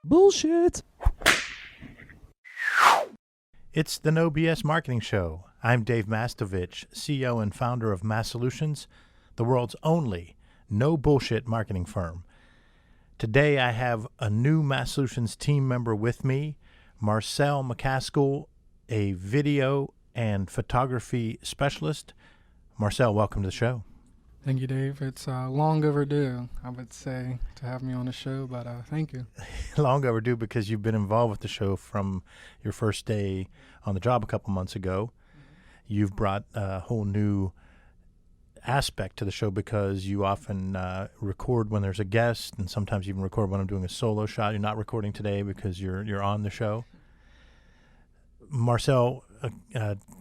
Bullshit. It's the No BS Marketing Show. I'm Dave Mastovich, CEO and founder of Massolutions, the world's only no bullshit marketing firm. Today I have a new Massolutions team member with me, Marcel McCaskill, a video and photography specialist. Marcel, welcome to the show. Thank you, Dave. It's long overdue, I would say, to have me on the show, but thank you. Long overdue because you've been involved with the show from your first day on the job a couple months ago. You've brought a whole new aspect to the show because you often record when there's a guest, and sometimes even record when I'm doing a solo shot. You're not recording today because you're on the show. Marcel,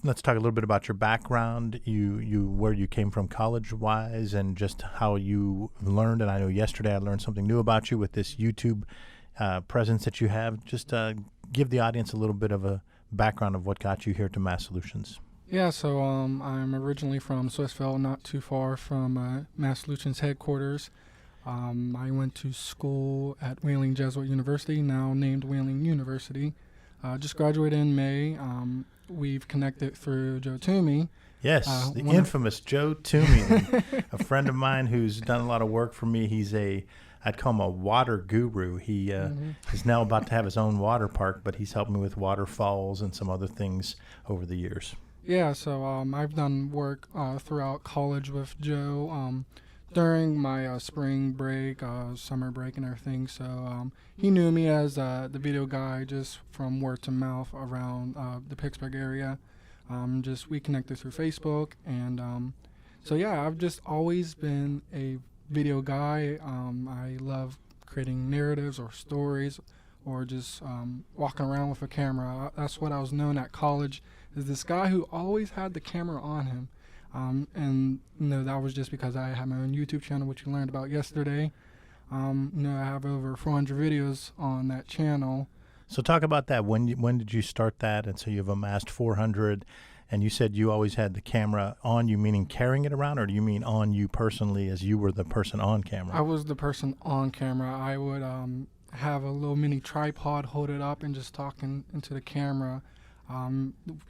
let's talk a little bit about your background, where you came from college-wise, and just how you learned. And I know yesterday I learned something new about you with this YouTube presence that you have. Just give the audience a little bit of a background of what got you here to Massolutions. Yeah, so I'm originally from Swissville, not too far from Massolutions headquarters. I went to school at Wheeling Jesuit University, now named Wheeling University. Just graduated in May. We've connected through Joe Toomey. Yes, the infamous Joe Toomey, a friend of mine who's done a lot of work for me. He's I'd call him a water guru. He is now about to have his own water park, but he's helped me with waterfalls and some other things over the years. Yeah, so I've done work throughout college with Joe. During my spring break, summer break and everything. So he knew me as the video guy just from word to mouth around the Pittsburgh area. We connected through Facebook. And so, yeah, I've just always been a video guy. I love creating narratives or stories or just walking around with a camera. That's what I was known at college, is this guy who always had the camera on him. And that was just because I had my own YouTube channel, which you learned about yesterday. I have over 400 videos on that channel. So talk about that. When did you start that? And so you've amassed 400, and you said you always had the camera on you, meaning carrying it around, or do you mean on you personally as you were the person on camera? I was the person on camera. I would have a little mini tripod, hold it up, and just talking into the camera.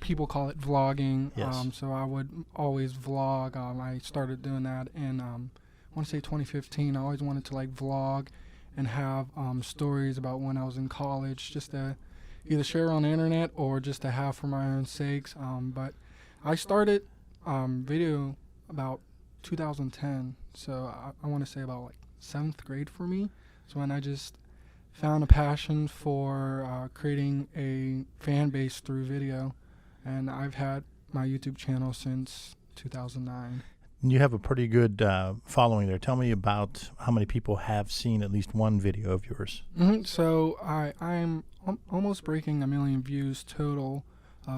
People call it vlogging. Yes. So I would always vlog. I started doing that in, I want to say 2015. I always wanted to vlog and have stories about when I was in college, just to either share on the internet or just to have for my own sakes. But I started video about 2010. So I want to say about 7th grade for me. So when I just found a passion for creating a fan base through video, and I've had my YouTube channel since 2009. You have a pretty good following there. Tell me about how many people have seen at least one video of yours. So I'm almost breaking 1 million views total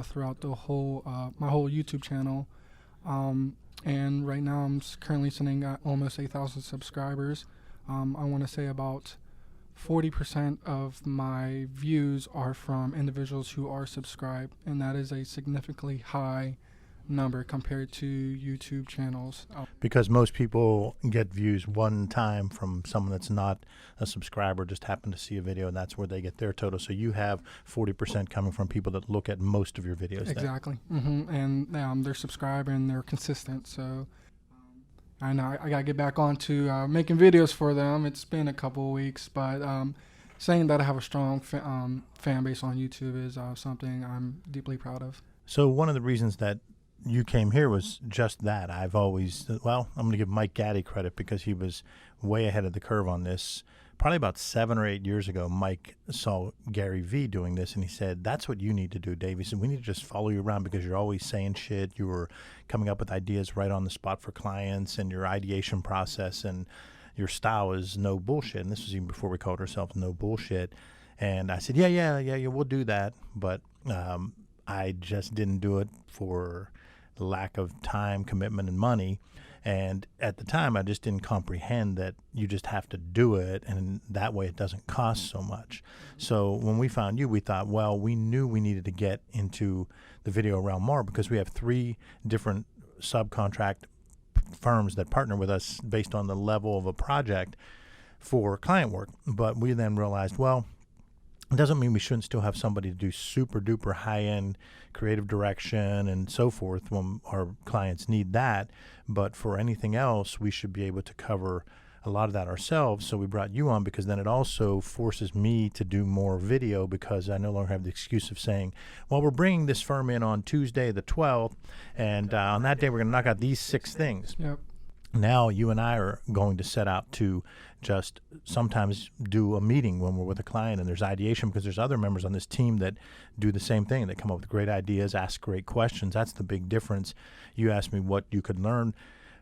throughout the whole my whole YouTube channel, and right now I'm currently sitting at almost 8,000 subscribers. I want to say about 40% of my views are from individuals who are subscribed, and that is a significantly high number compared to YouTube channels. Because most people get views one time from someone that's not a subscriber, just happen to see a video, and that's where they get their total. So you have 40% coming from people that look at most of your videos. Exactly. And they're subscribed and they're consistent. So I know I gotta get back on to making videos for them. It's been a couple of weeks, but saying that I have a strong fan base on YouTube is something I'm deeply proud of. So one of the reasons that you came here was just that. I'm going to give Mike Gaddy credit because he was way ahead of the curve on this. Probably about 7 or 8 years ago, Mike saw Gary Vee doing this, and he said, that's what you need to do, Dave. He said, we need to just follow you around because you're always saying shit. You were coming up with ideas right on the spot for clients, and your ideation process and your style is no bullshit. And this was even before we called ourselves No Bullshit. And I said, yeah, we'll do that. But I just didn't do it for lack of time, commitment, and money. And at the time, I just didn't comprehend that you just have to do it, and that way it doesn't cost so much. So when we found you, we thought, well, we knew we needed to get into the video realm more because we have 3 different subcontract firms that partner with us based on the level of a project for client work. But we then realized, well, It doesn't mean we shouldn't still have somebody to do super duper high end creative direction and so forth when our clients need that. But for anything else, we should be able to cover a lot of that ourselves. So we brought you on because then it also forces me to do more video, because I no longer have the excuse of saying, well, we're bringing this firm in on Tuesday the 12th, and on that day we're going to knock out these 6 things. Yep. Now you and I are going to set out to just sometimes do a meeting when we're with a client and there's ideation, because there's other members on this team that do the same thing. They come up with great ideas, ask great questions. That's the big difference. You asked me what you could learn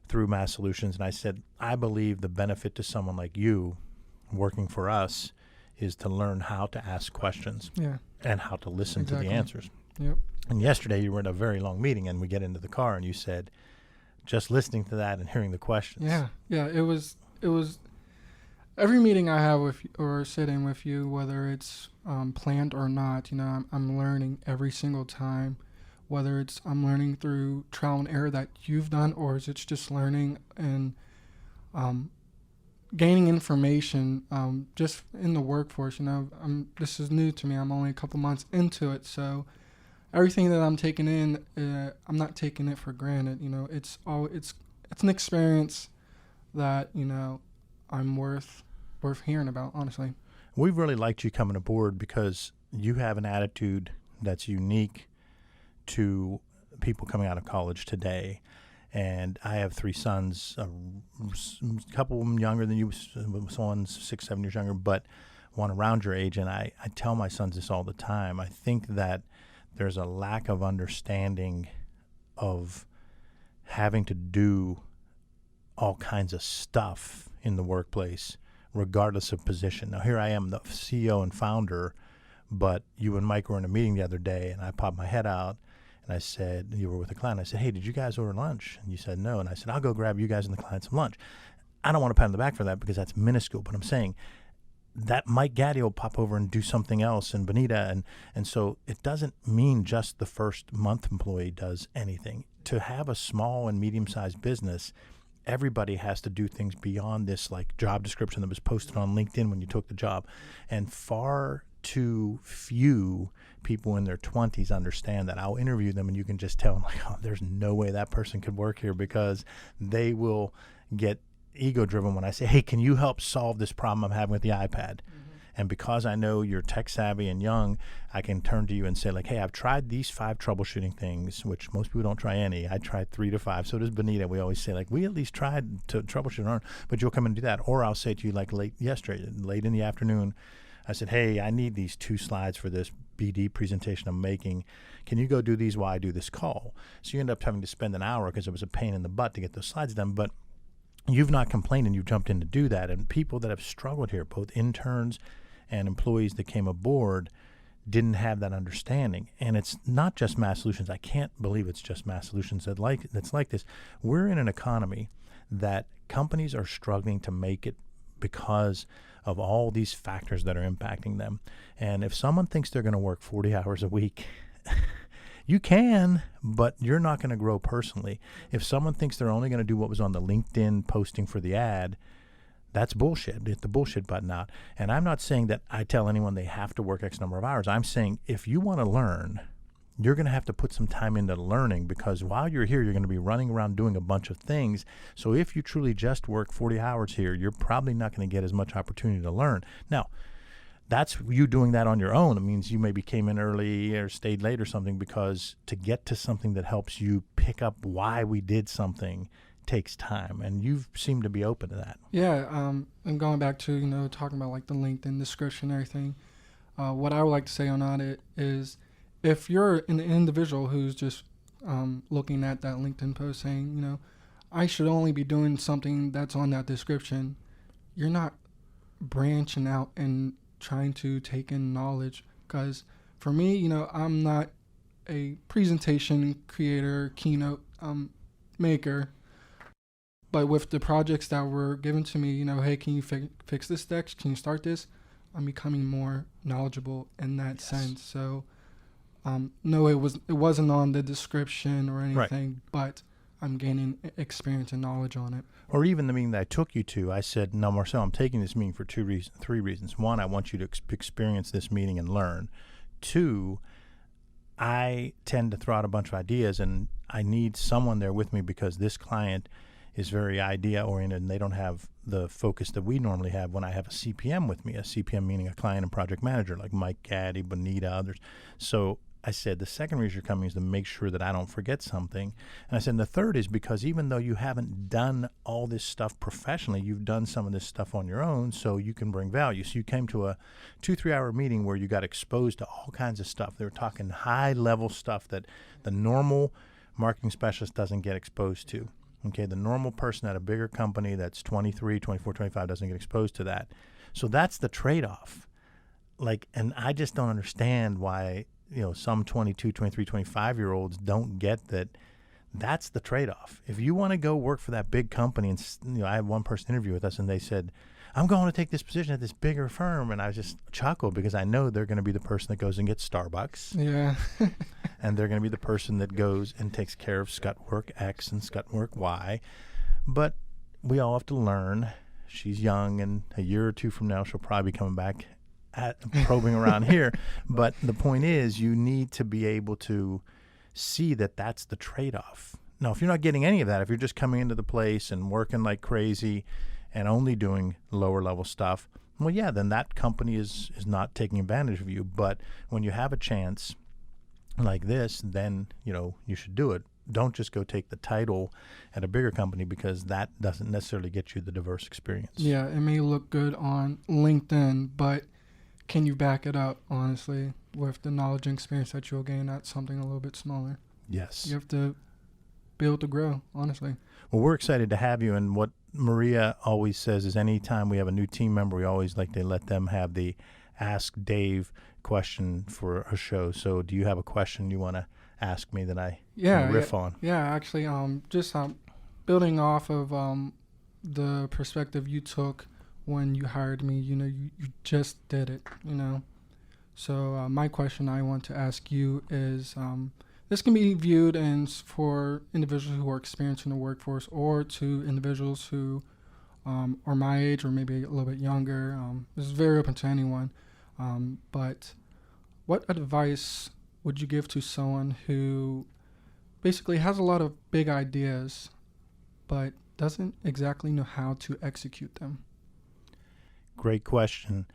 through Mass Solutions, and I said, I believe the benefit to someone like you working for us is to learn how to ask questions and how to listen to the answers. Yep. And yesterday you were in a very long meeting and we get into the car and you said, just listening to that and hearing the questions. Yeah. It was every meeting I have with or sitting with you, whether it's planned or not, I'm learning every single time. Whether it's I'm learning through trial and error that you've done, or is it's just learning and gaining information just in the workforce. This is new to me. I'm only a couple months into it, so everything that I'm taking in, I'm not taking it for granted. It's an experience that I'm worth hearing about. Honestly, we've really liked you coming aboard because you have an attitude that's unique to people coming out of college today. And I have 3 sons, a couple of them younger than you, one's 6, 7 years younger, but one around your age. And I tell my sons this all the time. I think that there's a lack of understanding of having to do all kinds of stuff in the workplace, regardless of position. Now, here I am, the CEO and founder, but you and Mike were in a meeting the other day, and I popped my head out, and I said, you were with a client. I said, hey, did you guys order lunch? And you said no. And I said, I'll go grab you guys and the client some lunch. I don't want to pat on the back for that because that's minuscule, but I'm saying that Mike Gaddy will pop over and do something else, and Bonita, and so it doesn't mean just the first month employee does anything. To have a small and medium-sized business, everybody has to do things beyond this like job description that was posted on LinkedIn when you took the job. And far too few people in their 20s understand that. I'll interview them and you can just tell them, like, oh, there's no way that person could work here, because they will get ego driven when I say, hey, can you help solve this problem I'm having with the iPad? And because I know you're tech savvy and young, I can turn to you and say, like, hey, I've tried these 5 troubleshooting things, which most people don't try any. I tried 3 to 5. So does Bonita. We always say, like, we at least tried to troubleshoot on, but you'll come and do that. Or I'll say to you, like, late in the afternoon, I said, hey, I need these 2 slides for this BD presentation I'm making. Can you go do these while I do this call? So you end up having to spend an hour because it was a pain in the butt to get those slides done. But you've not complained and you've jumped in to do that. And people that have struggled here, both interns and employees that came aboard, didn't have that understanding. And it's not just Mass Solutions. I can't believe it's just Mass Solutions that's like this. We're in an economy that companies are struggling to make it because of all these factors that are impacting them. And if someone thinks they're going to work 40 hours a week, you can, but you're not going to grow personally. If someone thinks they're only going to do what was on the LinkedIn posting for the ad, that's bullshit. Hit the bullshit button out. And I'm not saying that I tell anyone they have to work X number of hours. I'm saying if you want to learn, you're going to have to put some time into learning, because while you're here, you're going to be running around doing a bunch of things. So if you truly just work 40 hours here, you're probably not going to get as much opportunity to learn. Now, that's you doing that on your own. It means you maybe came in early or stayed late or something, because to get to something that helps you pick up why we did something takes time, and you seem to be open to that. Yeah, and going back to, talking about like the LinkedIn description and everything, what I would like to say on that is, if you're an individual who's just looking at that LinkedIn post saying, I should only be doing something that's on that description, you're not branching out and trying to take in knowledge. Because for me, I'm not a presentation creator, keynote maker. But with the projects that were given to me, hey, can you fix this text? Can you start this? I'm becoming more knowledgeable in that sense. So, no, it wasn't on the description or anything, but I'm gaining experience and knowledge on it. Or even the meeting that I took you to, I said, no, Marcel, I'm taking this meeting for three reasons. One, I want you to experience this meeting and learn. Two, I tend to throw out a bunch of ideas, and I need someone there with me because this client is very idea-oriented, and they don't have the focus that we normally have when I have a CPM with me, a CPM meaning a client and project manager like Mike Gaddy, Bonita, others. So I said the second reason you're coming is to make sure that I don't forget something. And I said the third is because even though you haven't done all this stuff professionally, you've done some of this stuff on your own, so you can bring value. So you came to a 2-3 hour meeting where you got exposed to all kinds of stuff. They were talking high-level stuff that the normal marketing specialist doesn't get exposed to. Okay, the normal person at a bigger company that's 23, 24, 25 doesn't get exposed to that. So that's the trade-off. Like, and I just don't understand why, some 22, 23, 25-year-olds don't get that that's the trade-off. If you want to go work for that big company, and I had one person interview with us, and they said, I'm going to take this position at this bigger firm, and I just chuckled because I know they're going to be the person that goes and gets Starbucks. Yeah. And they're going to be the person that goes and takes care of scut work X and scut work Y. But we all have to learn. She's young, and a year or two from now, she'll probably be coming back probing around here. But the point is, you need to be able to see that that's the trade-off. Now, if you're not getting any of that, if you're just coming into the place and working like crazy and only doing lower level stuff, well, yeah, then that company is not taking advantage of you. But when you have a chance like this, then, you should do it. Don't just go take the title at a bigger company because that doesn't necessarily get you the diverse experience. Yeah, it may look good on LinkedIn, but can you back it up, honestly, with the knowledge and experience that you'll gain at something a little bit smaller? Yes. You have to be able to grow, honestly. Well, we're excited to have you. And what Maria always says is anytime we have a new team member, we always like to let them have the Ask Dave question for a show. So do you have a question you want to ask me that I riff on? Yeah, actually, just building off of the perspective you took when you hired me, you just did it, So my question I want to ask you is, this can be viewed as for individuals who are experienced in the workforce or to individuals who are my age or maybe a little bit younger. This is very open to anyone. But what advice would you give to someone who basically has a lot of big ideas but doesn't exactly know how to execute them? Great question.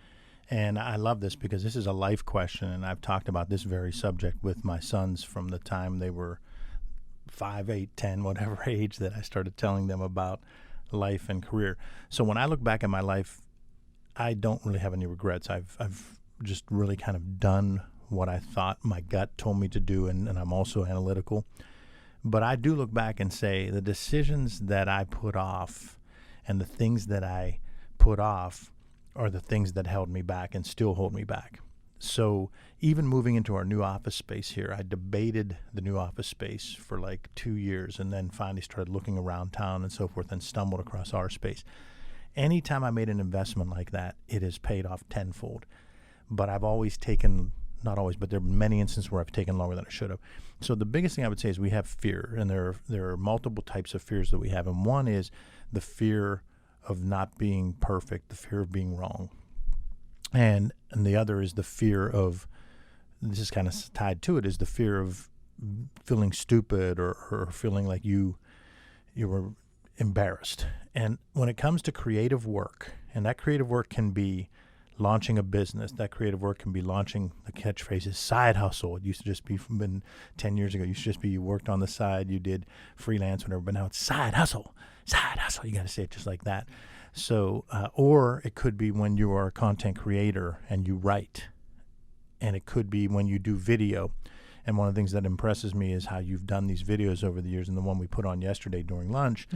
And I love this because this is a life question, and I've talked about this very subject with my sons from the time they were 5, 8, 10, whatever age that I started telling them about life and career. So when I look back at my life, I don't really have any regrets. I've just really kind of done what I thought my gut told me to do, and I'm also analytical. But I do look back and say the decisions that I put off and the things that I put off are the things that held me back and still hold me back. So even moving into our new office space here, I debated the new office space for like 2 years and then finally started looking around town and so forth and stumbled across our space. Anytime I made an investment like that, it has paid off tenfold. But I've always taken, not always, but there are many instances where I've taken longer than I should have. So the biggest thing I would say is we have fear, and there are multiple types of fears that we have. And one is the fear of not being perfect, the fear of being wrong. And the other is the fear of, this is kind of tied to it, is the fear of feeling stupid or feeling like you were embarrassed. And when it comes to creative work, and that creative work can be launching a business, that creative work can be launching, the catchphrase is side hustle. It used to just be from 10 years ago, it used to just be you worked on the side, you did freelance, whatever, but now it's side hustle. You got to say it just like that. So, or it could be when you are a content creator and you write, and it could be when you do video. And one of the things that impresses me is how you've done these videos over the years. And the one we put on yesterday during lunch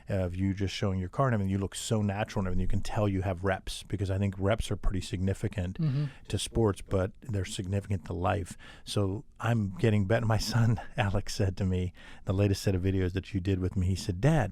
of you just showing your car and everything, you look so natural and everything. You can tell you have reps, because I think reps are pretty significant to sports, but they're significant to life. So I'm getting better. My son, Alex, said to me, the latest set of videos that you did with me, he said, "Dad,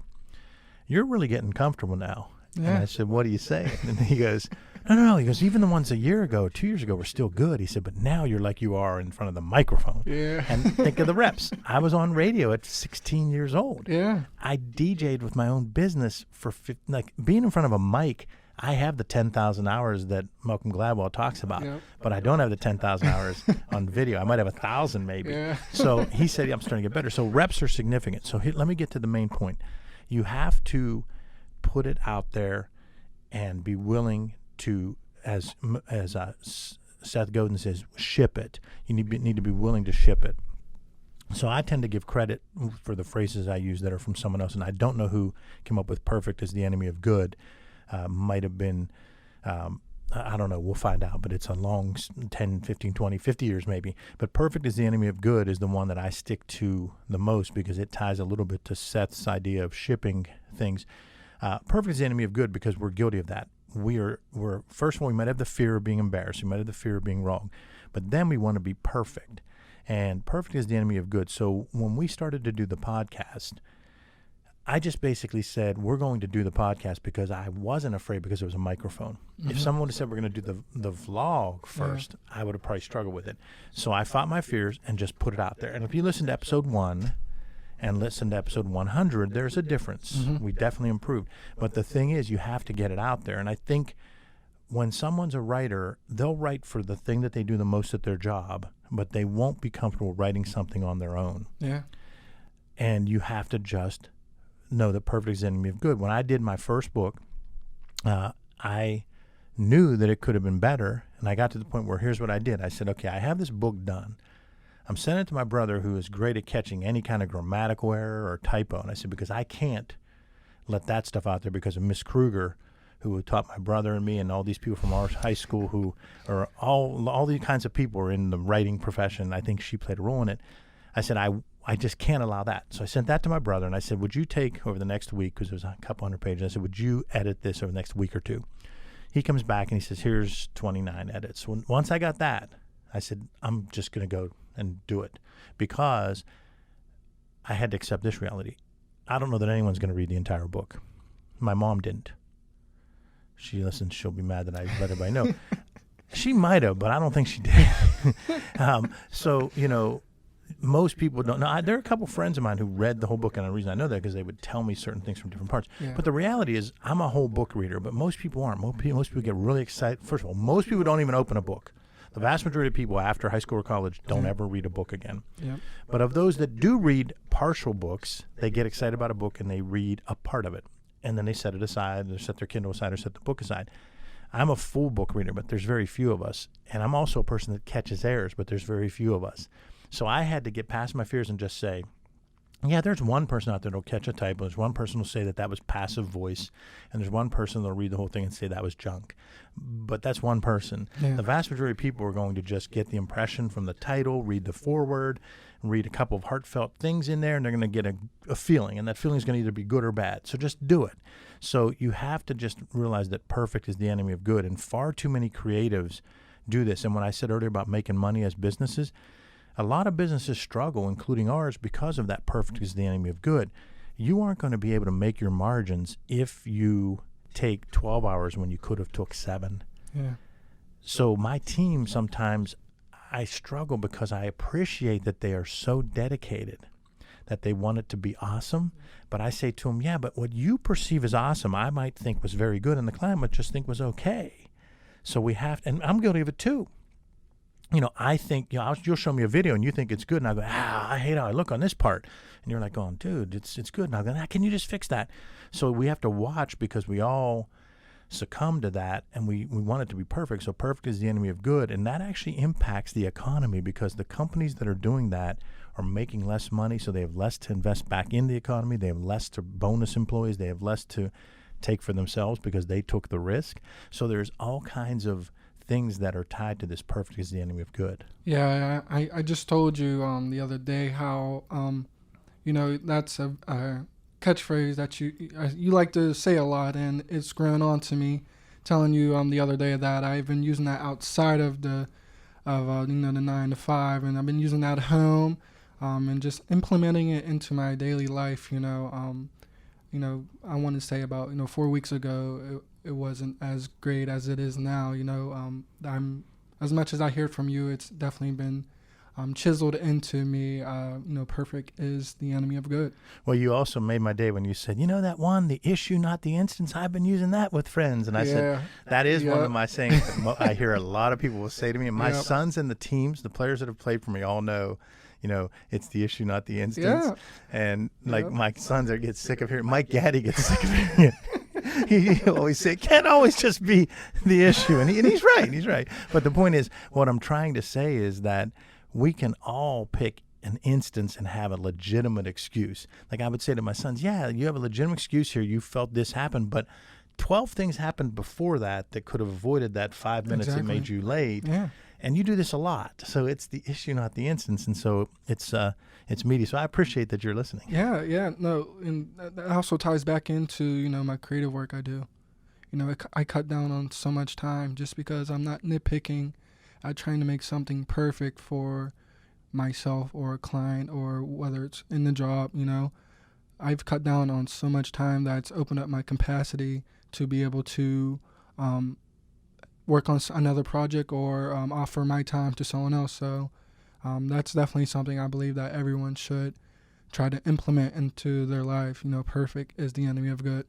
you're really getting comfortable now." Yeah. And I said, "What do you say?" And he goes, No. He goes, even the ones a year ago, 2 years ago were still good. He said, but now you're like you are in front of the microphone. Yeah. And think of the reps. I was on radio at 16 years old. Yeah. I DJ'd with my own business for, like, being in front of a mic. I have the 10,000 hours that Malcolm Gladwell talks about, Yep. but I don't have the 10,000 hours on video. I might have 1,000 maybe. Yeah. So he said, I'm starting to get better. So reps are significant. So let me get to the main point. You have to put it out there and be willing to, as Seth Godin says, ship it. You need to be willing to ship it. So I tend to give credit for the phrases I use that are from someone else, and I don't know who came up with perfect is the enemy of good. Might have been, I don't know, we'll find out, but it's a long 10, 15, 20, 50 years maybe. But perfect is the enemy of good is the one that I stick to the most because it ties a little bit to Seth's idea of shipping things. Perfect is the enemy of good because we're guilty of that. We're first of all, we might have the fear of being embarrassed. We might have the fear of being wrong. But then we want to be perfect. And perfect is the enemy of good. So when we started to do the podcast, I just basically said, we're going to do the podcast because I wasn't afraid because it was a microphone. Mm-hmm. If someone would have said we're going to do the vlog first, I would have probably struggled with it. So I fought my fears and just put it out there. And if you listen to episode 1 and listen to episode 100, there's a difference. Mm-hmm. We definitely improved. But the thing is, you have to get it out there. And I think when someone's a writer, they'll write for the thing that they do the most at their job, but they won't be comfortable writing something on their own. Yeah. And you have to just know that perfect is the enemy of good. When I did my first book, I knew that it could have been better, and I got to the point where here's what I did. I said, okay, I have this book done. I'm sending it to my brother, who is great at catching any kind of grammatical error or typo. And I said, because I can't let that stuff out there because of Miss Kruger, who taught my brother and me and all these people from our high school who are all these kinds of people are in the writing profession. I think she played a role in it. I said, I just can't allow that. So I sent that to my brother, and I said, would you take over the next week, because it was a couple hundred pages, I said, would you edit this over the next week or two? He comes back, and he says, here's 29 edits. Once I got that, I said, I'm just going to go and do it, because I had to accept this reality. I don't know that anyone's going to read the entire book. My mom didn't. She listens. She'll be mad that I let everybody know. She might have, but I don't think she did. So, most people don't know. There are a couple friends of mine who read the whole book, and the reason I know that because they would tell me certain things from different parts. Yeah. But the reality is, I'm a whole book reader, but most people aren't. Most people get really excited. First of all, most people don't even open a book. The vast majority of people after high school or college don't ever read a book again. Yep. But of those that do read partial books, they get excited about a book and they read a part of it. And then they set it aside, or set their Kindle aside, or set the book aside. I'm a full book reader, but there's very few of us. And I'm also a person that catches errors, but there's very few of us. So I had to get past my fears and just say, yeah, there's one person out there that'll catch a typo. There's one person who'll say that was passive voice. And there's one person that'll read the whole thing and say that was junk. But that's one person. Yeah. The vast majority of people are going to just get the impression from the title, read the foreword, read a couple of heartfelt things in there, and they're going to get a feeling. And that feeling is going to either be good or bad. So just do it. So you have to just realize that perfect is the enemy of good. And far too many creatives do this. And when I said earlier about making money as businesses, a lot of businesses struggle, including ours, because of that perfect is the enemy of good. You aren't going to be able to make your margins if you take 12 hours when you could have took 7. Yeah. So my team, sometimes I struggle because I appreciate that they are so dedicated that they want it to be awesome. But I say to them, yeah, but what you perceive as awesome, I might think was very good, and the client might just think was okay. So we have, and I'm guilty of it too. I think, you'll show me a video and you think it's good. And I go, I hate how I look on this part. And you're like going, dude, it's good. And I go, can you just fix that? So we have to watch because we all succumb to that and we want it to be perfect. So perfect is the enemy of good. And that actually impacts the economy because the companies that are doing that are making less money. So they have less to invest back in the economy. They have less to bonus employees. They have less to take for themselves because they took the risk. So there's all kinds of things that are tied to this perfect is the enemy of good. Yeah, I just told you the other day how, that's a catchphrase that you like to say a lot, and it's grown on to me. Telling you the other day that I've been using that outside of the 9 to 5, and I've been using that at home, and just implementing it into my daily life. I want to say about 4 weeks ago. it wasn't as great as it is now. I'm as much as I hear from you, it's definitely been chiseled into me. Perfect is the enemy of good. Well, you also made my day when you said, that one, the issue, not the instance. I've been using that with friends. And I said, that is one of my sayings that I hear a lot of people will say to me. And my sons and the teams, the players that have played for me all know, it's the issue, not the instance. Yeah. And my sons get sick of hearing, Mike Gaddy gets sick of hearing it. He always say, it can't always just be the issue. And he's right. But the point is, what I'm trying to say is that we can all pick an instance and have a legitimate excuse. Like I would say to my sons, yeah, you have a legitimate excuse here. You felt this happened, but 12 things happened before that could have avoided that 5 minutes that made you late. Yeah. And you do this a lot. So it's the issue, not the instance. And so it's meaty. So I appreciate that you're listening. Yeah. No, and that also ties back into, my creative work I do. I cut down on so much time just because I'm not nitpicking at trying to make something perfect for myself or a client, or whether it's in the job. I've cut down on so much time that's opened up my capacity to be able to work on another project or offer my time to someone else. So that's definitely something I believe that everyone should try to implement into their life. Perfect is the enemy of good.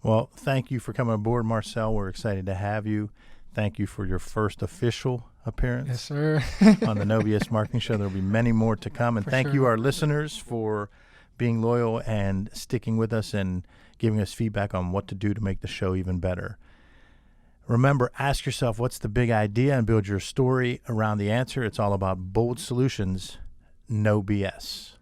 Well, thank you for coming aboard, Marcel. We're excited to have you. Thank you for your first official appearance. Yes, sir. On the No BS Marketing Show. There will be many more to come. And thank you, our listeners, for being loyal and sticking with us and giving us feedback on what to do to make the show even better. Remember, ask yourself, what's the big idea, and build your story around the answer. It's all about bold solutions, no BS.